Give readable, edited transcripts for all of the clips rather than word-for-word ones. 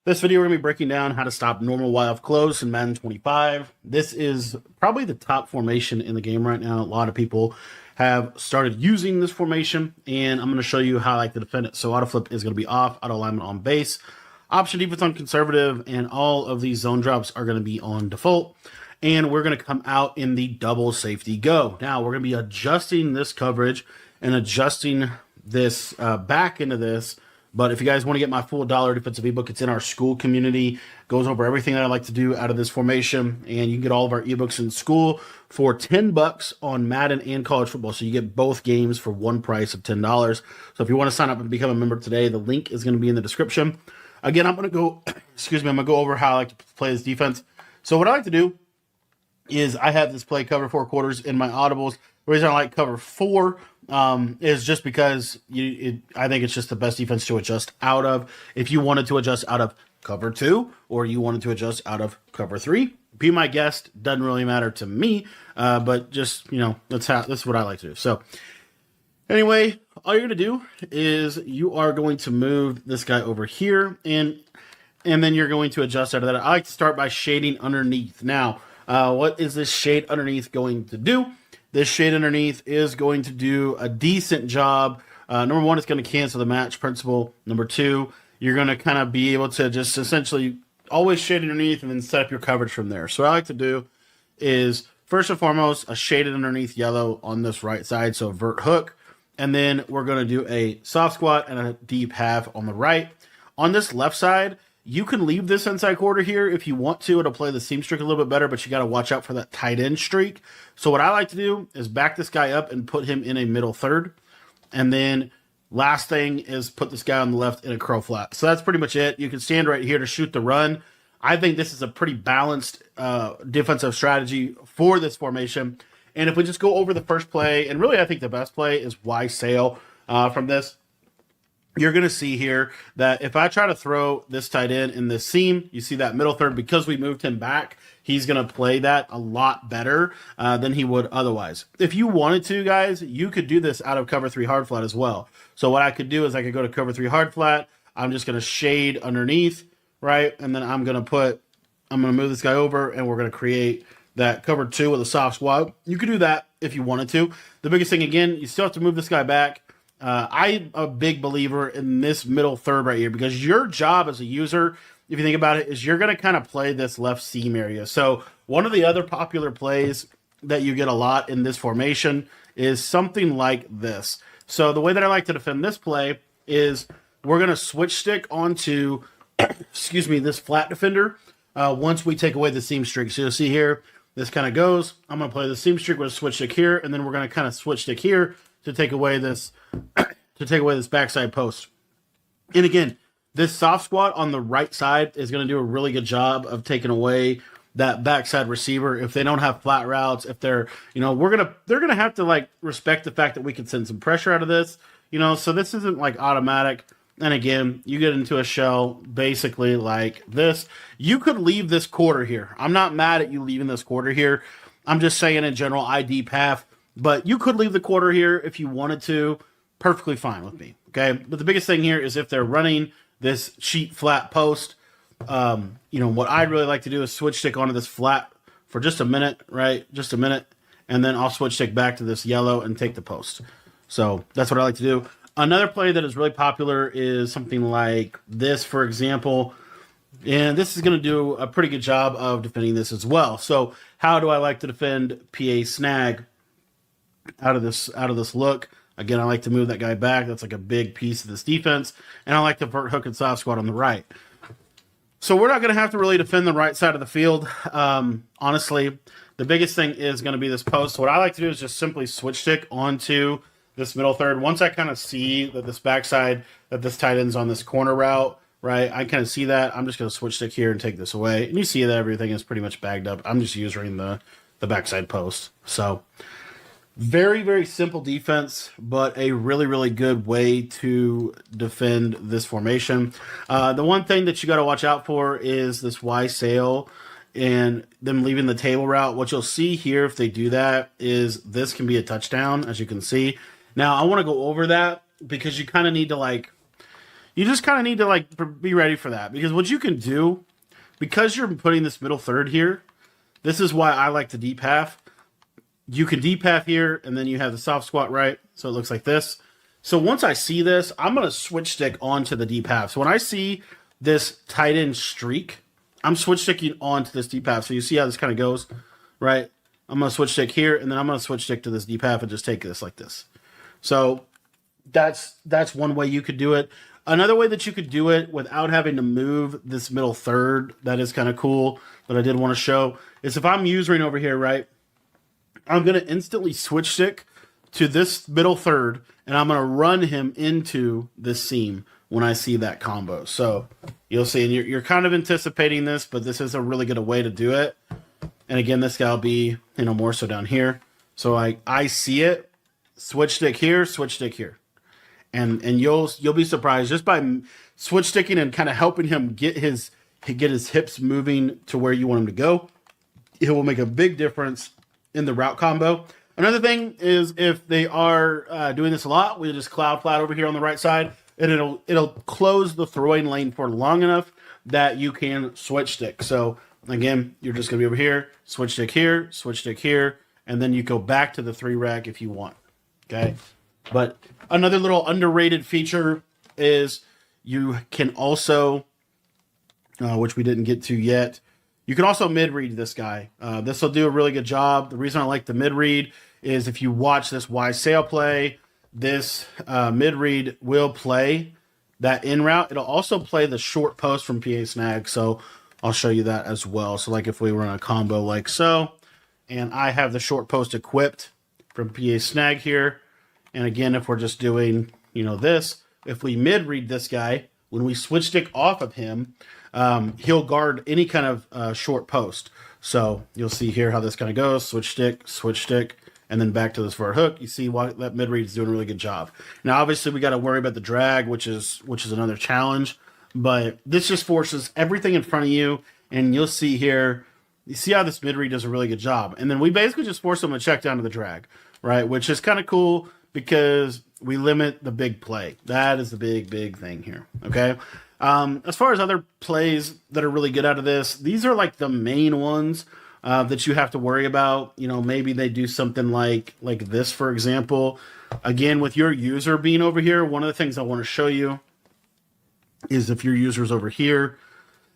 This video, we're going to be breaking down how to stop normal Y-off close in Madden 25. This is probably the top formation in the game right now. A lot of people have started using this formation, and I'm going to show you how I like to defend it. So auto flip is going to be off, auto alignment on base, option defense on conservative, and all of these zone drops are going to be on default. And we're going to come out in the double safety go. Now, we're going to be adjusting this coverage and adjusting this back into this. But if you guys want to get my full dollar defensive ebook, it's in our school community. Goes over everything that I like to do out of this formation. And you can get all of our ebooks in school for $10 on Madden and college football. So you get both games for one price of $10. So if you want to sign up and become a member today, the link is going to be in the description. Again, I'm going to go, I'm going to go over how I like to play this defense. So what I like to do is I have this play cover 4 quarters in my audibles. The reason I like cover 4 is just because I think it's just the best defense to adjust out of. If you wanted to adjust out of cover 2 or you wanted to adjust out of cover 3, be my guest. Doesn't really matter to me, but just, that's what I like to do. So anyway, all you're going to do is you are going to move this guy over here, and then you're going to adjust out of that. I like to start by shading underneath. Now, what is this shade underneath going to do? This shade underneath is going to do a decent job. Number 1, it's going to cancel the match principle. Number 2, you're going to kind of be able to just essentially always shade underneath and then set up your coverage from there. So what I like to do is, first and foremost, a shaded underneath yellow on this right side, so vert hook. And then we're going to do a soft squat and a deep half on the right. On this left side, you can leave this inside quarter here if you want to. It'll play the seam streak a little bit better, but you got to watch out for that tight end streak. So what I like to do is back this guy up and put him in a middle third. And then last thing is put this guy on the left in a curl flat. So that's pretty much it. You can stand right here to shoot the run. I think this is a pretty balanced defensive strategy for this formation. And if we just go over the first play, and really I think the best play is Y sail from this. You're going to see here that if I try to throw this tight end in this seam, you see that middle third, because we moved him back, he's going to play that a lot better than he would otherwise. If you wanted to, guys, you could do this out of cover 3 hard flat as well. So what I could do is I could go to cover 3 hard flat. I'm just going to shade underneath, right? And then I'm going to move this guy over, and we're going to create that cover 2 with a soft squat. You could do that if you wanted to. The biggest thing, again, you still have to move this guy back. I'm a big believer in this middle third right here, because your job as a user, if you think about it, is you're going to kind of play this left seam area. So one of the other popular plays that you get a lot in this formation is something like this. So the way that I like to defend this play is we're going to switch stick onto, this flat defender once we take away the seam streak. So you'll see here, this kind of goes. I'm going to play the seam streak with a switch stick here, and then we're going to kind of switch stick here to take away this backside post. And again, this soft squat on the right side is going to do a really good job of taking away that backside receiver. If they don't have flat routes, if they're, they're going to have to like respect the fact that we can send some pressure out of this, so this isn't like automatic. And again, you get into a shell basically like this. You could leave this quarter here. I'm not mad at you leaving this quarter here. I'm just saying in general, I deep half. But you could leave the quarter here if you wanted to. Perfectly fine with me, okay? But the biggest thing here is if they're running this sheet flat post, what I'd really like to do is switch stick onto this flat for just a minute, right? Just a minute. And then I'll switch stick back to this yellow and take the post. So that's what I like to do. Another play that is really popular is something like this, for example. And this is going to do a pretty good job of defending this as well. So how do I like to defend PA snag out of this look? Again, I like to move that guy back. That's like a big piece of this defense. And I like to vert hook and soft squat on the right. So we're not going to have to really defend the right side of the field. Honestly, the biggest thing is going to be this post. So what I like to do is just simply switch stick onto this middle third. Once I kind of see that this backside, that this tight end's on this corner route, right? I kind of see that. I'm just going to switch stick here and take this away. And you see that everything is pretty much bagged up. I'm just using the backside post. So very, very simple defense, but a really, really good way to defend this formation. The one thing that you got to watch out for is this Y sail and them leaving the table route. What you'll see here if they do that is this can be a touchdown, as you can see. Now, I want to go over that because you kind of need to you just kind of need to like be ready for that, because what you can do, because you're putting this middle third here, this is why I like the deep half. You can deep half here, and then you have the soft squat right, so it looks like this. So once I see this, I'm going to switch stick onto the deep half. So when I see this tight end streak, I'm switch sticking onto this deep half. So you see how this kind of goes, right? I'm going to switch stick here, and then I'm going to switch stick to this deep half and just take this like this. So that's one way you could do it. Another way that you could do it without having to move this middle third, that is kind of cool, that I did want to show, is if I'm usering over here, right, I'm going to instantly switch stick to this middle third, and I'm going to run him into this seam when I see that combo. So you'll see, and you're kind of anticipating this, but this is a really good way to do it. And again, this guy will be, more so down here. So I see it, switch stick here, and you'll be surprised just by switch sticking and kind of helping him get his hips moving to where you want him to go. It will make a big difference in the route combo. Another thing is, if they are doing this a lot, we just cloud flat over here on the right side, and it'll close the throwing lane for long enough that you can switch stick. So again, you're just going to be over here, switch stick here, and then you go back to the 3 rec if you want. Okay. But another little underrated feature is you can also, which we didn't get to yet, you can also mid-read this guy. This will do a really good job. The reason I like the mid-read is if you watch this Y sail play, this mid-read will play that in route. It'll also play the short post from PA snag, so I'll show you that as well. So like if we run a combo like so, and I have the short post equipped from PA snag here, and again, if we're just doing, this, if we mid-read this guy, when we switch stick off of him, he'll guard any kind of short post. So you'll see here how this kind of goes, switch stick, and then back to this vert hook. You see why that mid-read is doing a really good job. Now, obviously, we got to worry about the drag, which is another challenge, but this just forces everything in front of you, and you'll see here, you see how this mid-read does a really good job. And then we basically just force them to check down to the drag, right, which is kind of cool because we limit the big play. That is the big thing here, okay? As far as other plays that are really good out of this, these are like the main ones that you have to worry about. Maybe they do something like this, for example. Again, with your user being over here, one of the things I want to show you is if your user's over here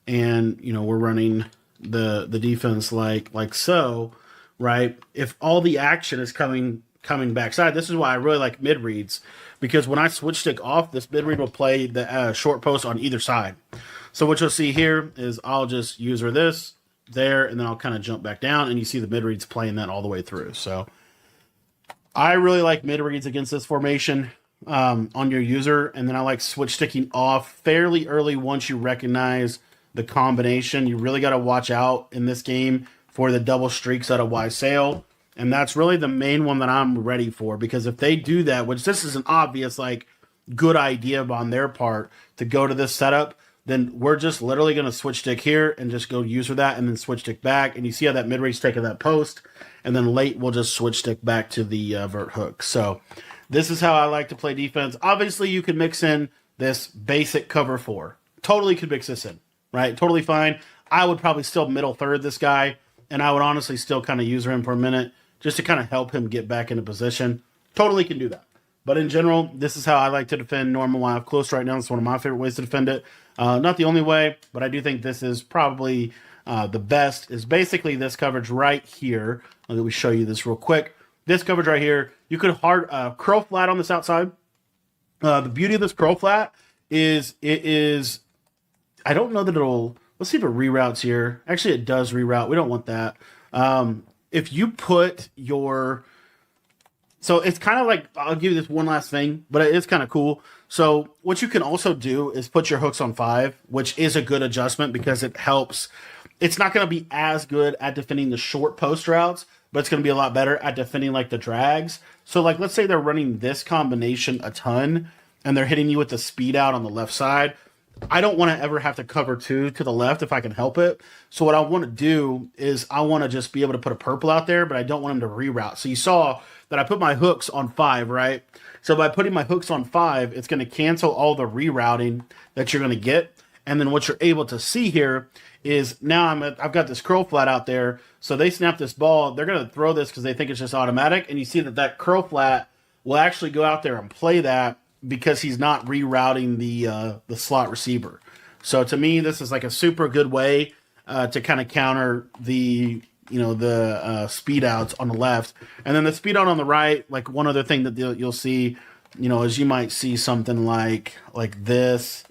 and, we're running the defense like so, right? If all the action is coming backside, this is why I really like mid reads, because when I switch stick off, this mid read will play the short post on either side. So what you'll see here is I'll just user this there, and then I'll kind of jump back down, and you see the mid reads playing that all the way through. So I really like mid reads against this formation on your user, and then I like switch sticking off fairly early once you recognize the combination. You really got to watch out in this game for the double streaks out of Y sail. And that's really the main one that I'm ready for, because if they do that, which this is an obvious, good idea on their part to go to this setup, then we're just literally going to switch stick here and just go user that and then switch stick back. And you see how that mid-range taking that post, and then late we'll just switch stick back to the vert hook. So this is how I like to play defense. Obviously, you can mix in this basic cover 4. Totally could mix this in, right? Totally fine. I would probably still middle third this guy, and I would honestly still kind of user him for a minute, just to kind of help him get back into position. Totally can do that. But in general, this is how I like to defend normal live close right now. It's one of my favorite ways to defend it. Not the only way, but I do think this is probably the best, is basically this coverage right here. Let me show you this real quick. This coverage right here, you could hard curl flat on this outside. The beauty of this curl flat is I don't know that it'll, let's see if it reroutes here. Actually, it does reroute. We don't want that. If you put your, so it's kind of like, I'll give you this one last thing, but it is kind of cool. So what you can also do is put your hooks on 5, which is a good adjustment because it helps. It's not going to be as good at defending the short post routes, but it's going to be a lot better at defending the drags. So let's say they're running this combination a ton and they're hitting you with the speed out on the left side. I don't want to ever have to cover 2 to the left if I can help it. So what I want to do is I want to just be able to put a purple out there, but I don't want him to reroute. So you saw that I put my hooks on 5, right? So by putting my hooks on 5, it's going to cancel all the rerouting that you're going to get. And then what you're able to see here is now I've got this curl flat out there. So they snap this ball. They're going to throw this because they think it's just automatic. And you see that curl flat will actually go out there and play that because he's not rerouting the slot receiver. So to me, this is like a super good way to kind of counter the speed outs on the left. And then the speed out on the right, like one other thing that you'll see, is you might see something like this.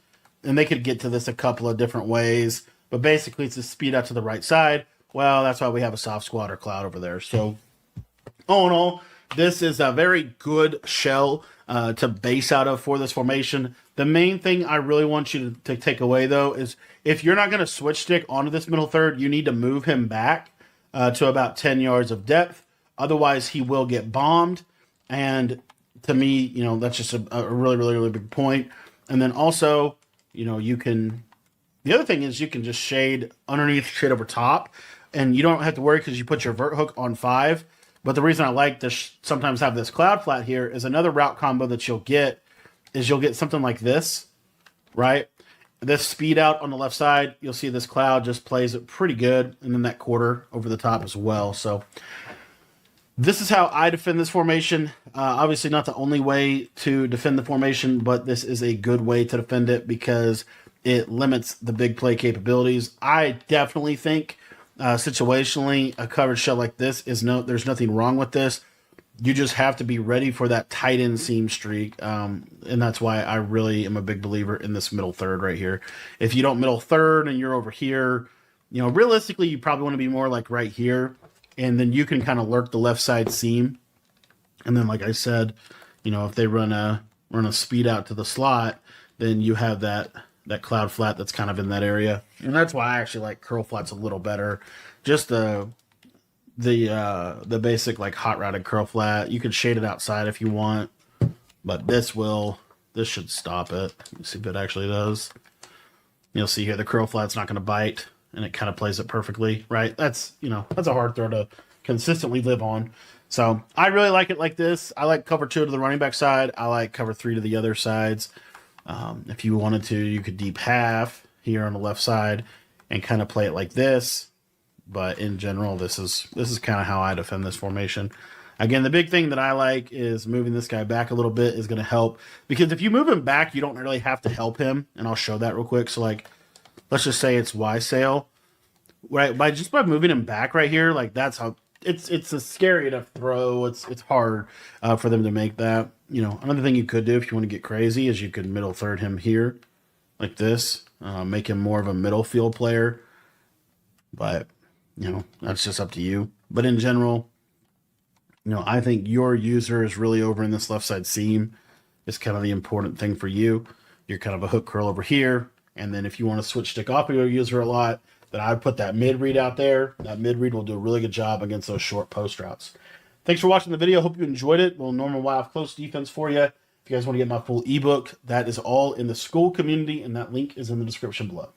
And they could get to this a couple of different ways. But basically, it's a speed out to the right side. Well, that's why we have a soft squat or cloud over there. So all in all, this is a very good shell to base out of for this formation. The main thing I really want you to take away, though, is if you're not going to switch stick onto this middle third, you need to move him back to about 10 yards of depth. Otherwise, he will get bombed. And to me, that's just a really, really, really big point. And then also, you can... The other thing is you can just shade underneath, shade over top. And you don't have to worry because you put your vert hook on 5. But the reason I like to sometimes have this cloud flat here is another route combo that you'll get something like this, right? This speed out on the left side, you'll see this cloud just plays it pretty good. And then that quarter over the top as well. So this is how I defend this formation. Obviously not the only way to defend the formation, but this is a good way to defend it because it limits the big play capabilities. I definitely think situationally a coverage shell like this there's nothing wrong with this. You just have to be ready for that tight end seam streak. And that's why I really am a big believer in this middle third right here. If you don't middle third and you're over here, realistically, you probably want to be more like right here. And then you can kind of lurk the left side seam. And then, like I said, if they run a speed out to the slot, then you have that cloud flat that's kind of in that area. And that's why I actually like curl flats a little better. Just the basic like hot routed curl flat. You can shade it outside if you want, but this should stop it. Let me see if it actually does. You'll see here the curl flat's not going to bite, and it kind of plays it perfectly, right? That's a hard throw to consistently live on. So I really like it like this. I like cover 2 to the running back side. I like cover 3 to the other sides. If you wanted to, you could deep half here on the left side and kind of play it like this. But in general, this is kind of how I defend this formation. Again, the big thing that I like is moving this guy back a little bit is going to help. Because if you move him back, you don't really have to help him. And I'll show that real quick. So, let's just say it's Y sail. Right? By moving him back right here, that's how... It's a scary enough throw. It's hard for them to make that. Another thing you could do if you want to get crazy is you could middle third him here like this. Make him more of a middle field player. But, that's just up to you. But in general, I think your user is really over in this left side seam. It's kind of the important thing for you. You're kind of a hook curl over here. And then if you want to switch stick off of your user a lot, then I'd put that mid read out there. That mid read will do a really good job against those short post routes. Thanks for watching the video. Hope you enjoyed it. Little normal wild close defense for you. If you guys want to get my full ebook, that is all in the school community, and that link is in the description below.